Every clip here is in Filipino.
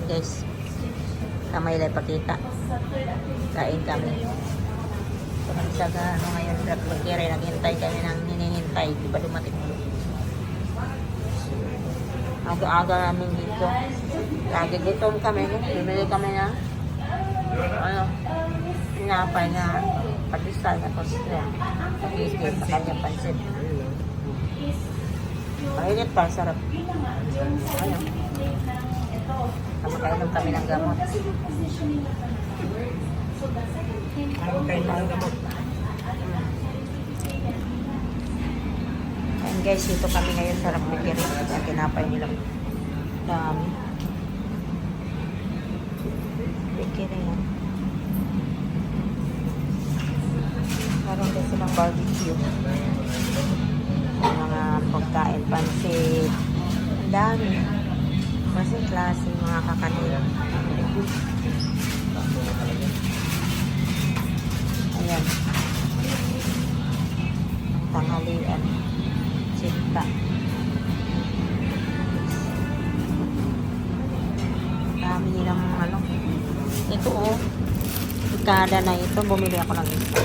guys. Kamay lang pakita. Kain kami. So, isa ka, ano ngayon, Rakbagkire, naghintay kami ng hinihintay. Di ba dumating mo? Aga-aga namin dito. Nagigitom kami. Bumili kami na pinapay na patisal na postre. Pag-isip sa kanyang pansit. Mainit pa, sarap. Ano? Makainom kami ng gamot. Ayan guys, dito kami ngayon sa Rakbagkire. Ang kinapay nilang dami. Rakbagkire yan. Meron din silang barbecue. Mga pagkain, pansit. Ang dami. Kasi klase mga kakanin. Ayan. Ang tanghalian. Sinta. Dami nilang ano. Ito ikada na ito. Bumili ako ng ito.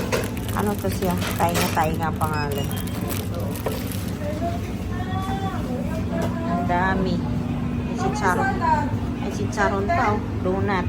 Ano to siya? Tainga pangalan. Ang dami. May sitsaron pa, donut.